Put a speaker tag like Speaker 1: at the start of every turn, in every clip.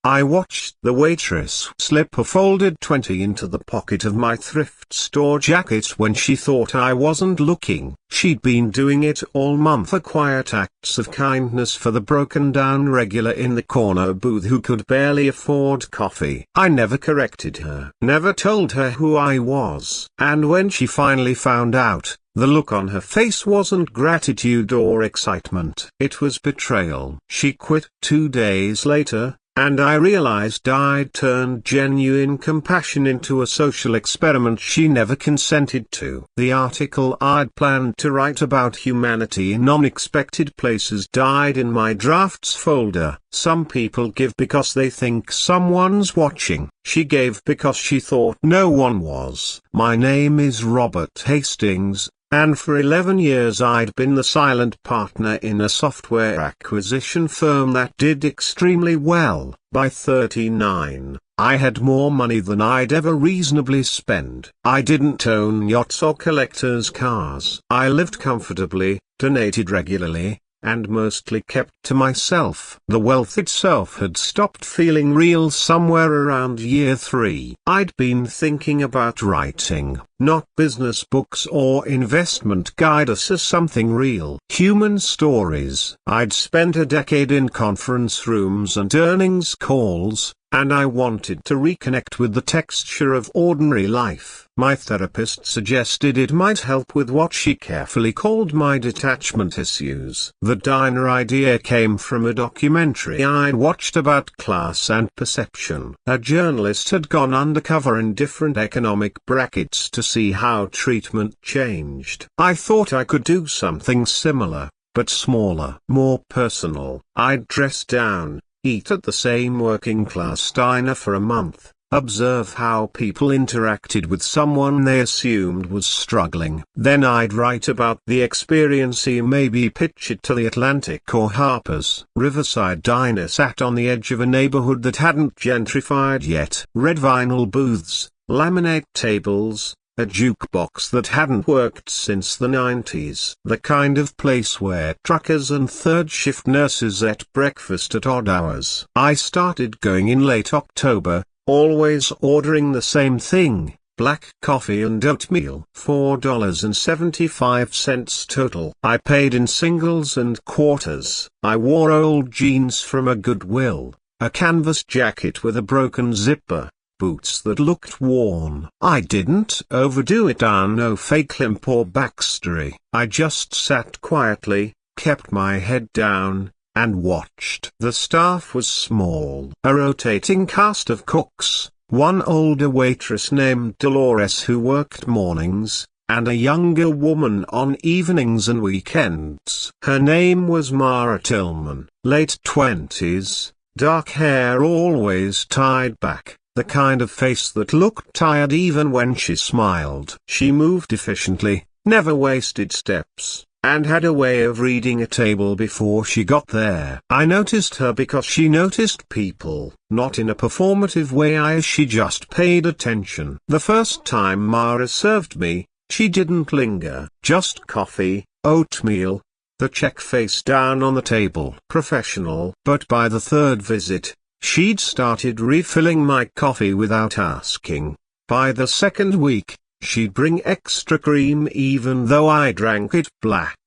Speaker 1: I watched the waitress slip a folded 20 into the pocket of my thrift store jacket when she thought I wasn't looking. She'd been doing it all month, a quiet acts of kindness for the broken-down regular in the corner booth who could barely afford coffee. I never corrected her, never told her who I was. And when she finally found out, the look on her face wasn't gratitude or excitement. It was betrayal. She quit 2 days later, and I realized I'd turned genuine compassion into a social experiment she never consented to. The article I'd planned to write about humanity in unexpected places died in my drafts folder. Some people give because they think someone's watching. She gave because she thought no one was. My name is Robert Hastings, and for 11 years I'd been the silent partner in a software acquisition firm that did extremely well. By 39, I had more money than I'd ever reasonably spend. I didn't own yachts or collector's cars. I lived comfortably, donated regularly, and mostly kept to myself. The wealth itself had stopped feeling real somewhere around year 3. I'd been thinking about writing, not business books or investment guides, as something real. Human stories. I'd spent a decade in conference rooms and earnings calls, and I wanted to reconnect with the texture of ordinary life. My therapist suggested it might help with what she carefully called my detachment issues. The diner idea came from a documentary I'd watched about class and perception. A journalist had gone undercover in different economic brackets to see how treatment changed. I thought I could do something similar, but smaller, more personal. I'd dress down, eat at the same working-class diner for a month, observe how people interacted with someone they assumed was struggling. Then I'd write about the experience, maybe pitch it to the Atlantic or Harper's. Riverside Diner sat on the edge of a neighborhood that hadn't gentrified yet. Red vinyl booths, laminate tables, a jukebox that hadn't worked since the 90s. The kind of place where truckers and third-shift nurses ate breakfast at odd hours. I started going in late October, always ordering the same thing, black coffee and oatmeal. $4.75 total. I paid in singles and quarters. I wore old jeans from a Goodwill, a canvas jacket with a broken zipper, boots that looked worn. I didn't overdo it, no fake limp or backstory. I just sat quietly, kept my head down, and watched. The staff was small. A rotating cast of cooks, one older waitress named Dolores who worked mornings, and a younger woman on evenings and weekends. Her name was Mara Tillman, late 20s, dark hair always tied back. The kind of face that looked tired even when she smiled. She moved efficiently, never wasted steps, and had a way of reading a table before she got there. I noticed her because she noticed people, not in a performative way. She just paid attention. The first time Mara served me, she didn't linger. Just coffee, oatmeal, the check face down on the table. Professional. But by the third visit, she'd started refilling my coffee without asking. By the second week, she'd bring extra cream even though I drank it black,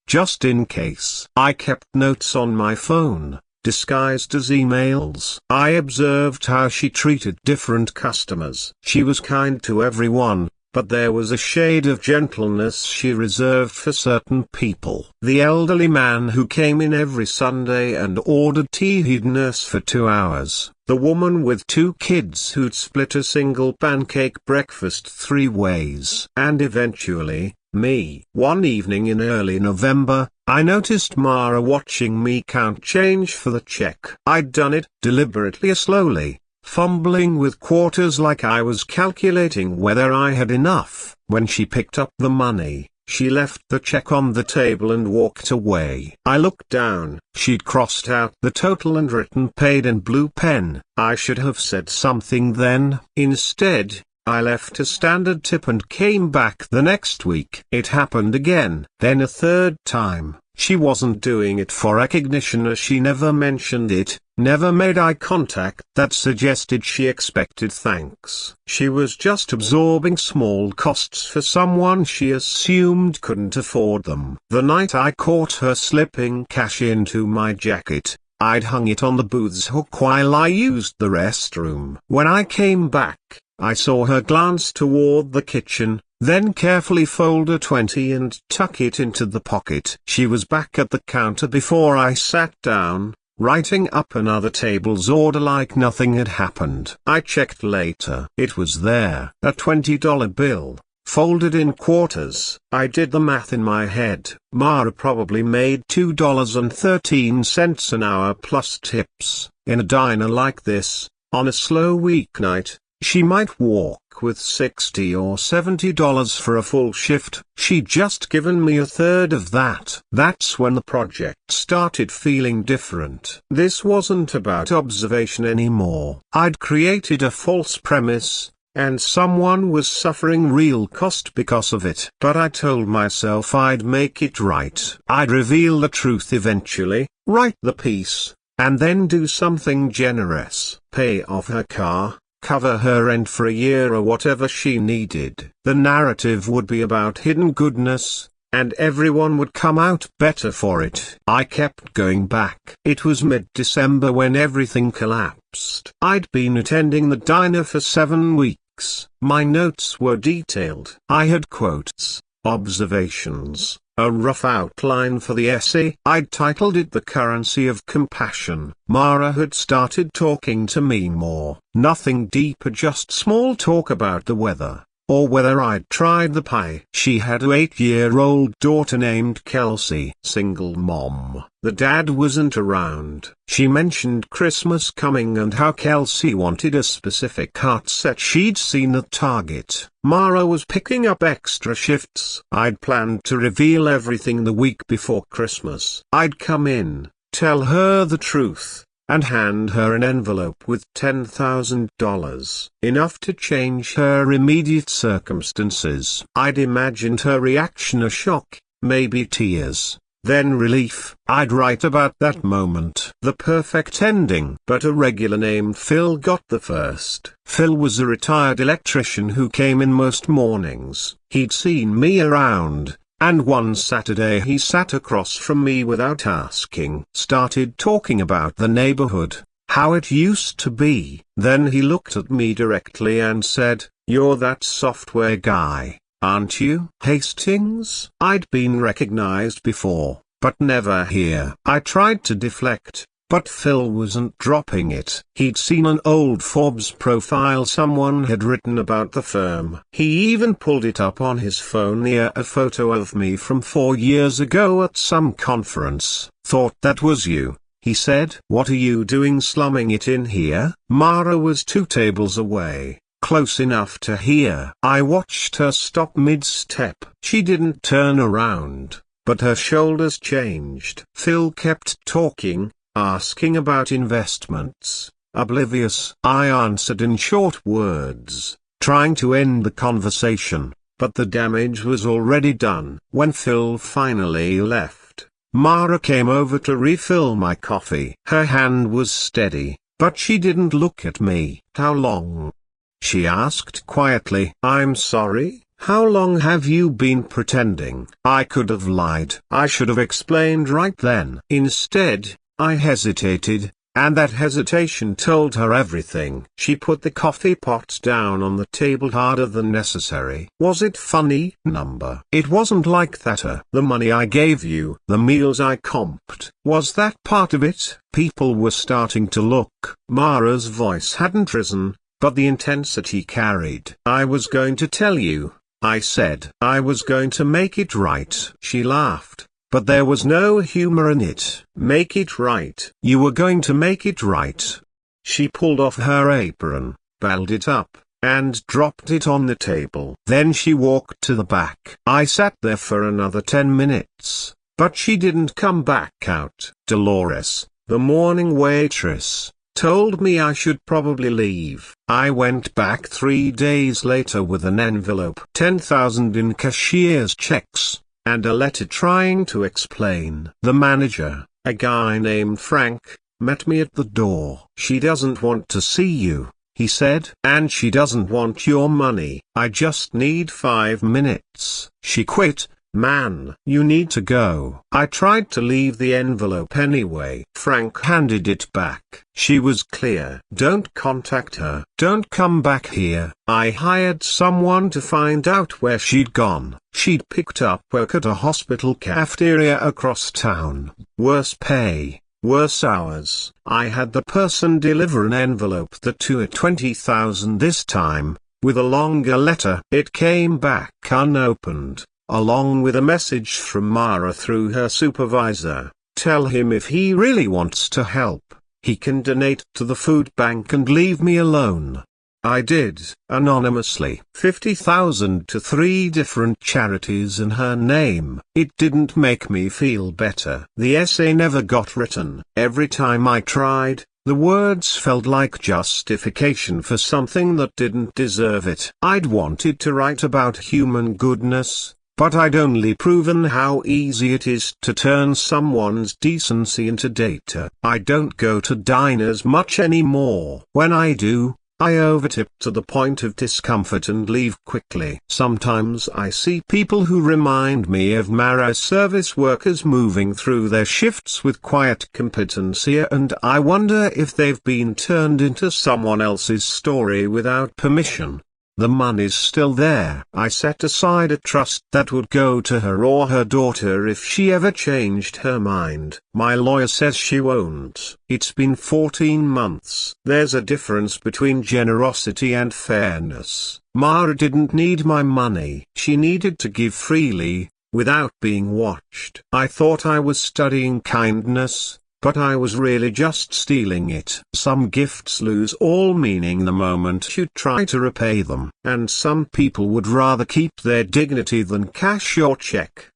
Speaker 1: just in case. I kept notes on my phone, disguised as emails. I observed how she treated different customers. She was kind to everyone, but there was a shade of gentleness she reserved for certain people. The elderly man who came in every Sunday and ordered tea he'd nurse for 2 hours. The woman with 2 kids who'd split a single pancake breakfast 3 ways. And eventually, me. One evening in early November, I noticed Mara watching me count change for the check. I'd done it deliberately or slowly, fumbling with quarters like I was calculating whether I had enough. When she picked up the money, she left the check on the table and walked away. I looked down. She'd crossed out the total and written paid in blue pen. I should have said something then. Instead, I left a standard tip and came back the next week. It happened again, then a third time. She wasn't doing it for recognition, as she never mentioned it, never made eye contact that suggested she expected thanks. She was just absorbing small costs for someone she assumed couldn't afford them. The night I caught her slipping cash into my jacket, I'd hung it on the booth's hook while I used the restroom. When I came back, I saw her glance toward the kitchen, then carefully fold a 20 and tuck it into the pocket. She was back at the counter before I sat down, writing up another table's order like nothing had happened. I checked later. It was there, a $20 bill, folded in quarters. I did the math in my head. Mara probably made $2.13 an hour plus tips. In a diner like this, on a slow weeknight, she might walk with $60 or $70 for a full shift. She'd just given me a third of that. That's when the project started feeling different. This wasn't about observation anymore. I'd created a false premise, and someone was suffering real cost because of it. But I told myself I'd make it right. I'd reveal the truth eventually, write the piece, and then do something generous. Pay off her car, cover her rent for a year or whatever she needed. The narrative would be about hidden goodness, and everyone would come out better for it. I kept going back. It was mid-December when everything collapsed. I'd been attending the diner for 7 weeks. My notes were detailed. I had quotes, observations, a rough outline for the essay. I'd titled it The Currency of Compassion. Mara had started talking to me more. Nothing deeper, just small talk about the weather, or whether I'd tried the pie. She had an 8-year-old daughter named Kelsey. Single mom. The dad wasn't around. She mentioned Christmas coming and how Kelsey wanted a specific art set she'd seen at Target. Mara was picking up extra shifts. I'd planned to reveal everything the week before Christmas. I'd come in, tell her the truth, and hand her an envelope with $10,000, enough to change her immediate circumstances. I'd imagined her reaction: a shock, maybe tears, then relief. I'd write about that moment. The perfect ending. But a regular named Phil got the first. Phil was a retired electrician who came in most mornings. He'd seen me around, and one Saturday he sat across from me without asking. Started talking about the neighborhood, how it used to be. Then he looked at me directly and said, "You're that software guy, aren't you, Hastings?" I'd been recognized before, but never here. I tried to deflect, but Phil wasn't dropping it. He'd seen an old Forbes profile someone had written about the firm. He even pulled it up on his phone near a photo of me from 4 years ago at some conference. "Thought that was you," he said. "What are you doing slumming it in here?" Mara was 2 tables away, close enough to hear. I watched her stop mid-step. She didn't turn around, but her shoulders changed. Phil kept talking, asking about investments. Oblivious. I answered in short words, trying to end the conversation, but the damage was already done. When Phil finally left, Mara came over to refill my coffee. Her hand was steady, but she didn't look at me. "How long?" she asked quietly. "I'm sorry? How long have you been pretending?" I could have lied. I should have explained right then. Instead, I hesitated, and that hesitation told her everything. She put the coffee pot down on the table harder than necessary. "Was it funny, number? It wasn't like that. The money I gave you, the meals I comped, was that part of it?" People were starting to look. Mara's voice hadn't risen, but the intensity carried. "I was going to tell you," I said. "I was going to make it right." She laughed, but there was no humor in it. "Make it right? You were going to make it right?" She pulled off her apron, balled it up, and dropped it on the table. Then she walked to the back. I sat there for another 10 minutes, but she didn't come back out. Dolores, the morning waitress, told me I should probably leave. I went back 3 days later with an envelope. $10,000 in cashier's checks, and a letter trying to explain. The manager, a guy named Frank, met me at the door. "She doesn't want to see you," he said, "and she doesn't want your money. I just need 5 minutes." "She quit, man. You need to go." I tried to leave the envelope anyway. Frank handed it back. She was clear. "Don't contact her. Don't come back here." I hired someone to find out where she'd gone. She'd picked up work at a hospital cafeteria across town. Worse pay, worse hours. I had the person deliver an envelope that to 20,000 this time, with a longer letter. It came back unopened, along with a message from Mara through her supervisor. "Tell him if he really wants to help, he can donate to the food bank and leave me alone." I did, anonymously. 50,000 to 3 different charities in her name. It didn't make me feel better. The essay never got written. Every time I tried, the words felt like justification for something that didn't deserve it. I'd wanted to write about human goodness, but I'd only proven how easy it is to turn someone's decency into data. I don't go to diners much anymore. When I do, I overtip to the point of discomfort and leave quickly. Sometimes I see people who remind me of Mara's service workers moving through their shifts with quiet competency, and I wonder if they've been turned into someone else's story without permission. The money's still there. I set aside a trust that would go to her or her daughter if she ever changed her mind. My lawyer says she won't. It's been 14 months. There's a difference between generosity and fairness. Mara didn't need my money. She needed to give freely, without being watched. I thought I was studying kindness, but I was really just stealing it. Some gifts lose all meaning the moment you try to repay them. And some people would rather keep their dignity than cash your check.